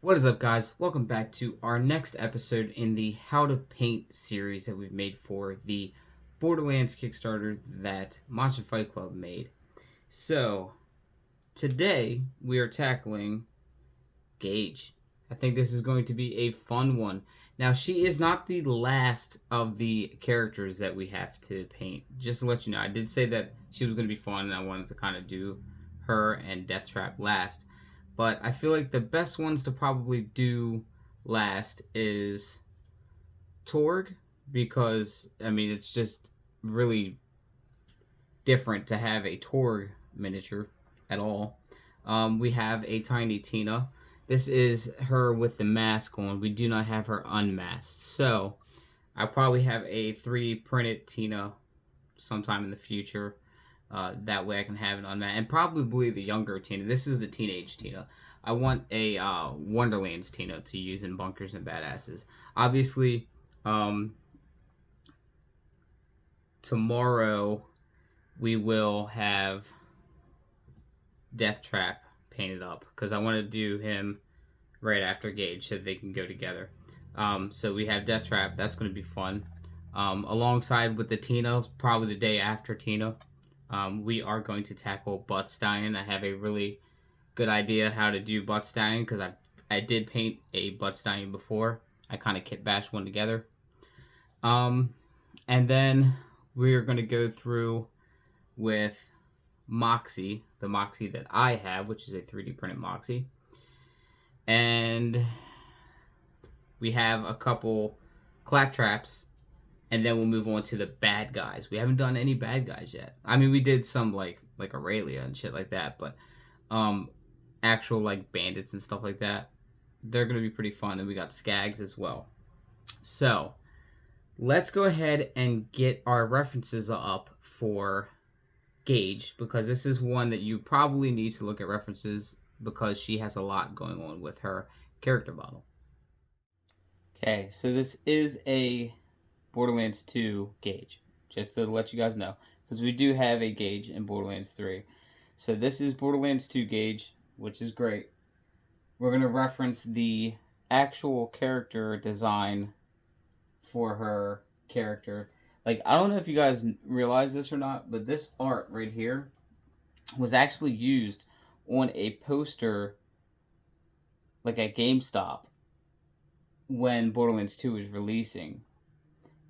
What is up, guys? Welcome back to our next episode in the How to Paint series that we've made for the Borderlands Kickstarter that Monster Fight Club made. So, today we are tackling Gaige. I think this is going to be a fun one. Now, she is not the last of the characters that we have to paint. Just to let you know, I did say that she was going to be fun and I wanted to kind of do her and Deathtrap last. But I feel like the best ones to probably do last is Torgue, because, I mean, it's just really different to have a Torgue miniature at all. We have a Tiny Tina. This is her with the mask on. We do not have her unmasked. So, I'll probably have a 3D printed Tina sometime in the future. That way I can have it unmasked. And probably the younger Tina. This is the teenage Tina. I want a Wonderlands Tina to use in Bunkers and Badasses. Obviously, tomorrow we will have Deathtrap painted up, because I want to do him right after Gaige so they can go together. So we have Deathtrap. That's going to be fun. Alongside with the Tina, probably the day after Tina, we are going to tackle Butt Stallion. I have a really good idea how to do Butt Stallion, because I did paint a Butt Stallion before. I kind of kit bashed one together. And then we're going to go through with Moxie, the Moxie that I have, which is a 3D printed Moxie. And we have a couple claptraps, and then we'll move on to the bad guys. We haven't done any bad guys yet. I mean, we did some like Aurelia and shit like that, but actual like bandits and stuff like that, they're gonna be pretty fun. And we got Skags as well. So let's go ahead and get our references up for Gaige, because this is one that you probably need to look at references, because she has a lot going on with her character model. Okay, so this is a Borderlands 2 Gaige, just to let you guys know, because we do have a Gaige in Borderlands 3. So this is Borderlands 2 Gaige, which is great. We're going to reference the actual character design for her character. Like, I don't know if you guys realize this or not, but this art right here was actually used on a poster, like at GameStop, when Borderlands 2 was releasing.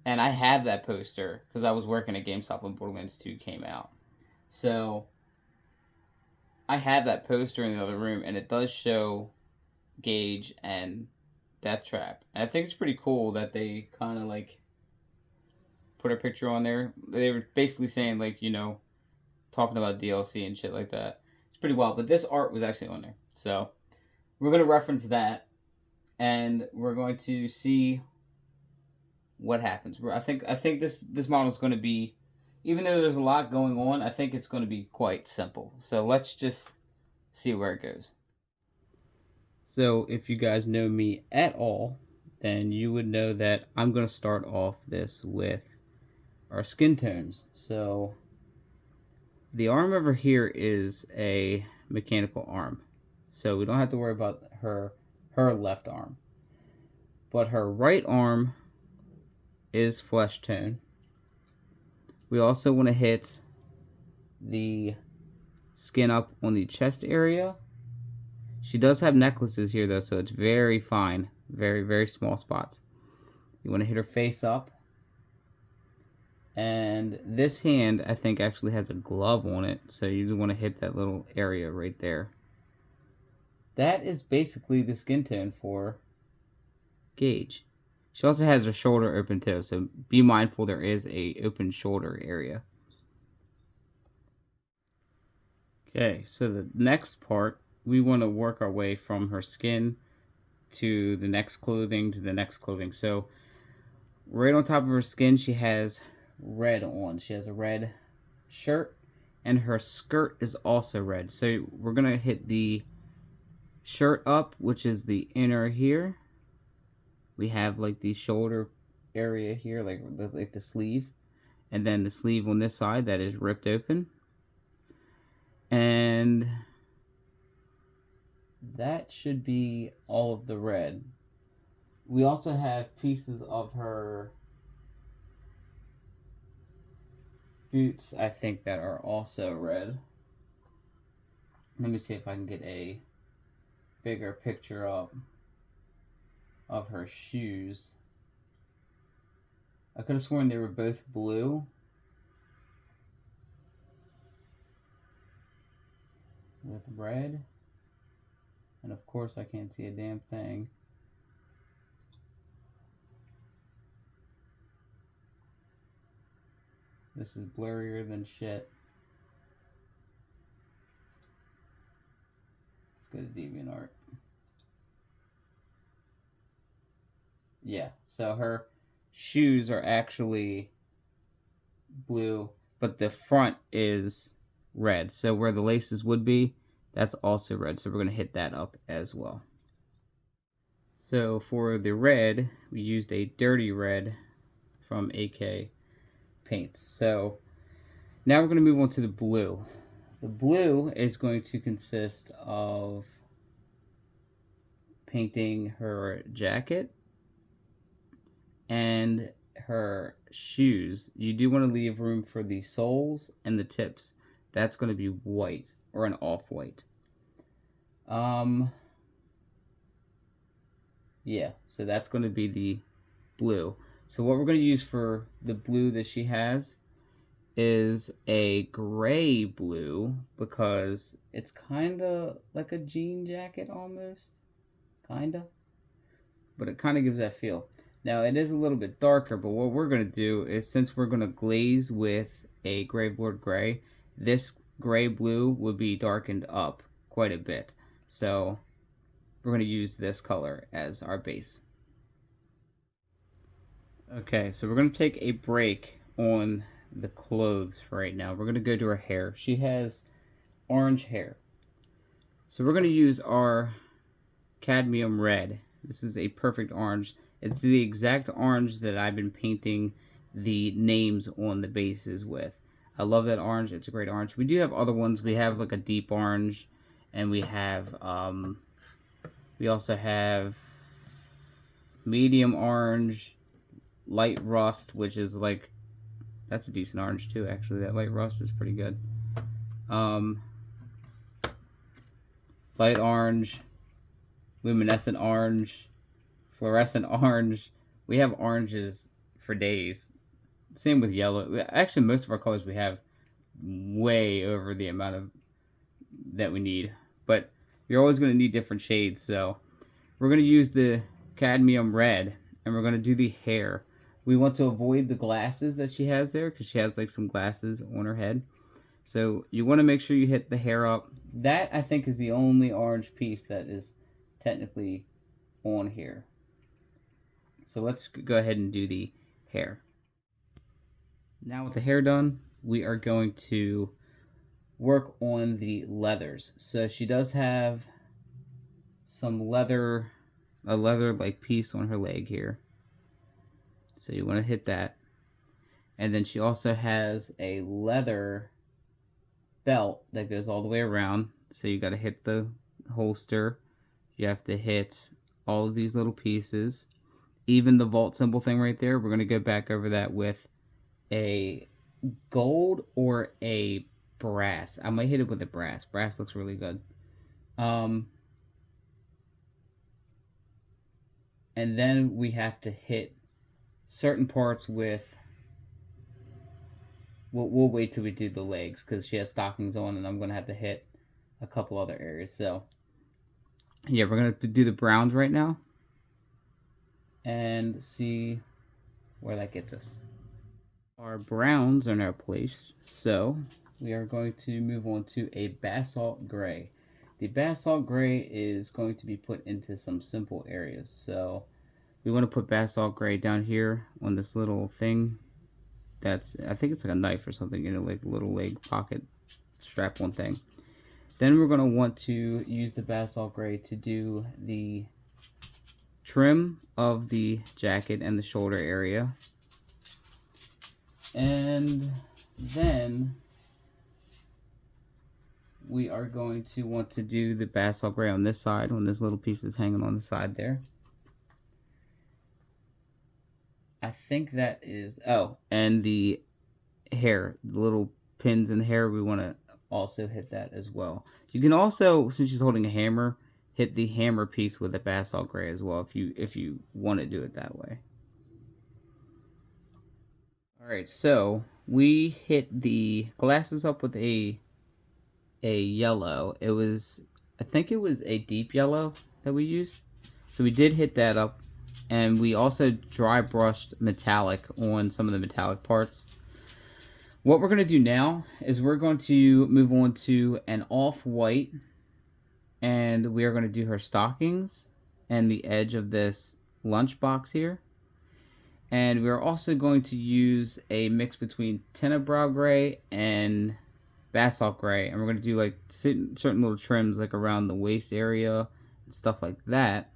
And I have that poster because I was working at GameStop when Borderlands 2 came out. So I have that poster in the other room, and it does show Gaige and Deathtrap. And I think it's pretty cool that they kind of like put a picture on there. They were basically saying, like, you know, talking about DLC and shit like that. It's pretty wild. But this art was actually on there. So we're going to reference that, and we're going to see what happens. I think this model is going to be, even though there's a lot going on, I think it's going to be quite simple. So let's just see where it goes. So if you guys know me at all, then you would know that I'm going to start off this with our skin tones. So the arm over here is a mechanical arm, so we don't have to worry about her left arm. But her right arm is flesh tone. We also want to hit the skin up on the chest area. She does have necklaces here though, so it's very fine, very, very small spots. You want to hit her face up. And this hand, I think, actually has a glove on it, so you just want to hit that little area right there. That is basically the skin tone for Gaige. She also has her shoulder open too, so be mindful there is a open shoulder area. Okay, so the next part, we want to work our way from her skin to the next clothing to the next clothing. So right on top of her skin, she has red on. She has a red shirt, and her skirt is also red. So we're going to hit the shirt up, which is the inner here. We have like the shoulder area here, like the sleeve, and then the sleeve on this side that is ripped open. And that should be all of the red. We also have pieces of her boots, I think, that are also red. Let me see if I can get a bigger picture up of her shoes. I could have sworn they were both blue. With red. And of course I can't see a damn thing. This is blurrier than shit. Let's go to DeviantArt. Yeah, so her shoes are actually blue, but the front is red. So where the laces would be, that's also red. So we're going to hit that up as well. So for the red, we used a dirty red from AK Paints. So now we're going to move on to the blue. The blue is going to consist of painting her jacket and her shoes. You do want to leave room for the soles and the tips. That's going to be white or an off-white. Yeah, so that's going to be the blue. So what we're going to use for the blue that she has is a gray blue, because it's kind of like a jean jacket almost. Kind of. But it kind of gives that feel. Now, it is a little bit darker, but what we're going to do is, since we're going to glaze with a Gravelord Gray, this gray blue will be darkened up quite a bit. So we're going to use this color as our base. Okay, so we're going to take a break on the clothes for right now. We're going to go to her hair. She has orange hair. So we're going to use our cadmium red. This is a perfect orange. It's the exact orange that I've been painting the names on the bases with. I love that orange. It's a great orange. We do have other ones. We have like a deep orange, and we have we also have medium orange, light rust, which is like, that's a decent orange too, actually. That light rust is pretty good. Light orange, luminescent orange, fluorescent orange. We have oranges for days. Same with yellow. Actually, most of our colors we have way over the amount of that we need. But you're always going to need different shades. So we're going to use the cadmium red, and we're going to do the hair. We want to avoid the glasses that she has there, because she has like some glasses on her head. So you want to make sure you hit the hair up. That, I think, is the only orange piece that is technically on here. So let's go ahead and do the hair. Now with the hair done, we are going to work on the leathers. So she does have some leather, a leather like piece on her leg here. So you want to hit that. And then she also has a leather belt that goes all the way around. So you got to hit the holster. You have to hit all of these little pieces. Even the vault symbol thing right there, we're going to go back over that with a gold or a brass. I might hit it with a brass. Brass looks really good. And then we have to hit certain parts with... We'll wait till we do the legs, because she has stockings on, and I'm going to have to hit a couple other areas. So, yeah, we're going to do the browns right now and see where that gets us. Our browns are now placed, so we are going to move on to a basalt gray. The basalt gray is going to be put into some simple areas. So we want to put basalt gray down here on this little thing. That's, I think it's like a knife or something in a like little leg pocket strap-on thing. Then we're going to want to use the basalt gray to do the trim of the jacket and the shoulder area. And then we are going to want to do the basalt gray on this side when this little piece is hanging on the side there. I think that is, oh, and the hair, the little pins in the hair, we want to also hit that as well. You can also, since she's holding a hammer, hit the hammer piece with a basalt gray as well if you want to do it that way. All right, so we hit the glasses up with a yellow. It was, I think it was a deep yellow that we used. So we did hit that up, and we also dry brushed metallic on some of the metallic parts. What we're going to do now is we're going to move on to an off-white, and we are going to do her stockings and the edge of this lunchbox here. And we're also going to use a mix between Tenebrae Gray and Basalt Gray. And we're going to do like certain little trims like around the waist area and stuff like that.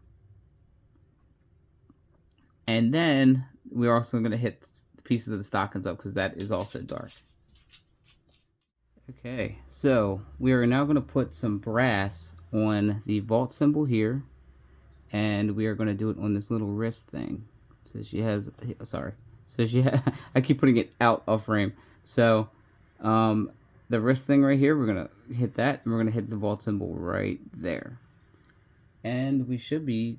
And then we're also going to hit pieces of the stockings up because that is also dark. Okay, so we are now going to put some brass on the vault symbol here. And we are going to do it on this little wrist thing. So she has, sorry. So she has, I keep putting it out of frame. So the wrist thing right here, we're going to hit that. And we're going to hit the vault symbol right there. And we should be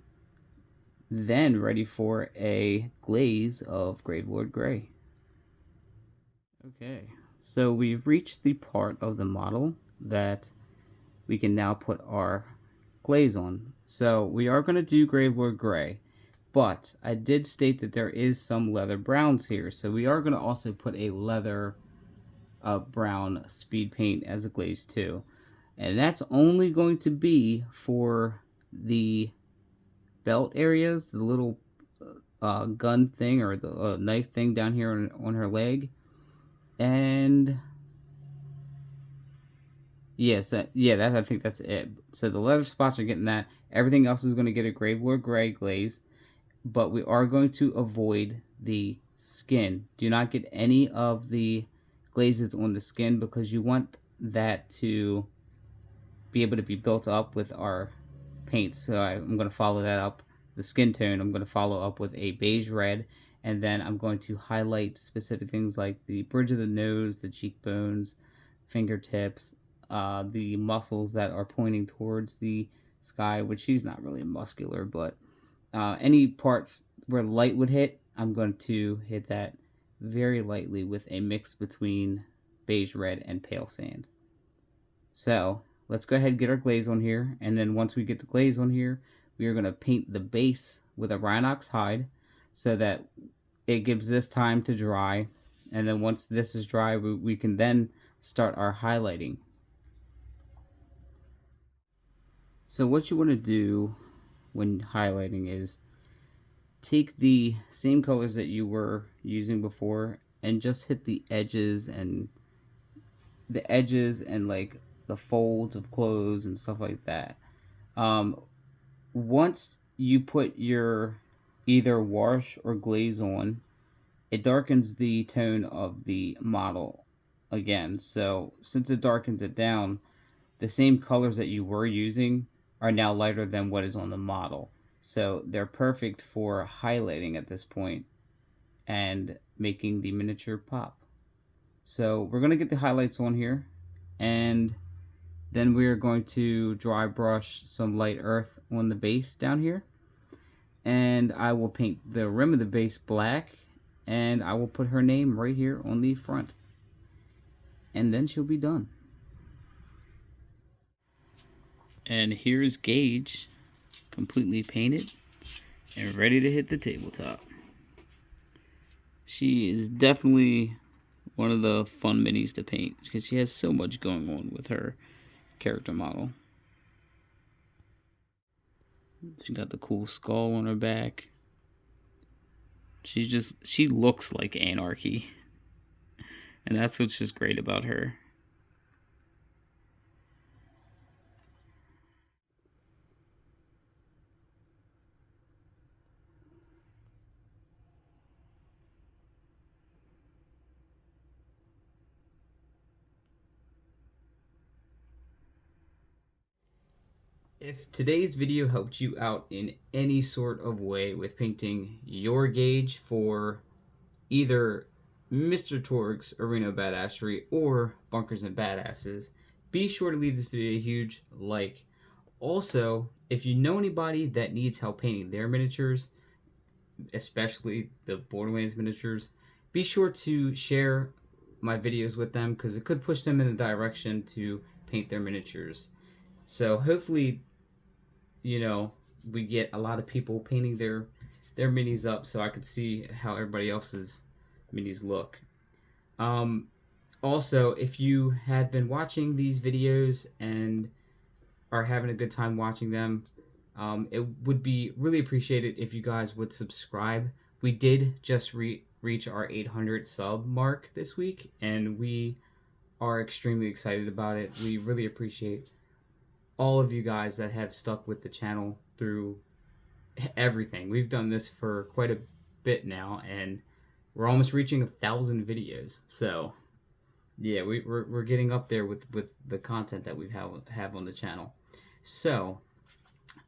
then ready for a glaze of Gravelord Gray. Okay, so we've reached the part of the model that we can now put our glaze on. So we are going to do Gravelord Gray, but I did state that there is some leather browns here. So we are going to also put a leather brown speed paint as a glaze too. And that's only going to be for the belt areas, the little gun thing or the knife thing down here on her leg. And yes, yeah, I think that's it. So the leather spots are getting that. Everything else is going to get a Gravelord Gray glaze, but we are going to avoid the skin. Do not get any of the glazes on the skin because you want that to be able to be built up with our paints. So I'm going to follow that up. The skin tone, I'm going to follow up with a beige red, and then I'm going to highlight specific things like the bridge of the nose, the cheekbones, fingertips, the muscles that are pointing towards the sky, which she's not really muscular, but any parts where light would hit, I'm going to hit that very lightly with a mix between beige red and pale sand. So let's go ahead and get our glaze on here, and then once we get the glaze on here, we are going to paint the base with a Rhinox hide so that it gives this time to dry, and then once this is dry, we can then start our highlighting. So what you want to do when highlighting is take the same colors that you were using before and just hit the edges and like the folds of clothes and stuff like that. Once you put your either wash or glaze on, it darkens the tone of the model again. So since it darkens it down, the same colors that you were using are now lighter than what is on the model. So they're perfect for highlighting at this point and making the miniature pop. So we're going to get the highlights on here, and then we are going to dry brush some light earth on the base down here. And I will paint the rim of the base black, and I will put her name right here on the front. And then she'll be done. And here's Gaige, completely painted and ready to hit the tabletop. She is definitely one of the fun minis to paint because she has so much going on with her character model. She got the cool skull on her back. She looks like anarchy. And that's what's just great about her. If today's video helped you out in any sort of way with painting your Gaige for either Mr. Torgue's Arena Badassery or Bunkers and Badasses, be sure to leave this video a huge like. Also, if you know anybody that needs help painting their miniatures, especially the Borderlands miniatures, be sure to share my videos with them because it could push them in a direction to paint their miniatures. So hopefully, you know, we get a lot of people painting their minis up so I could see how everybody else's minis look. Also, if you have been watching these videos and are having a good time watching them, it would be really appreciated if you guys would subscribe. We did just reach our 800 sub mark this week, and we are extremely excited about it. We really appreciate all of you guys that have stuck with the channel through everything. We've done this for quite a bit now, and we're almost reaching 1,000 videos. So yeah, we're getting up there with the content that we have on the channel. So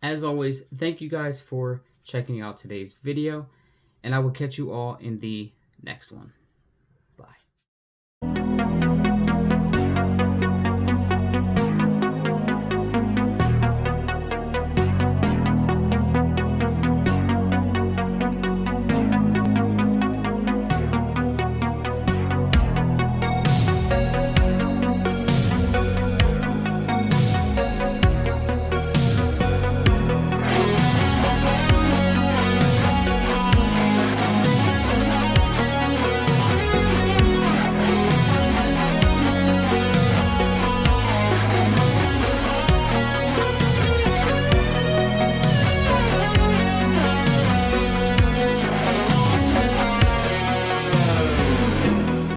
as always, thank you guys for checking out today's video, and I will catch you all in the next one.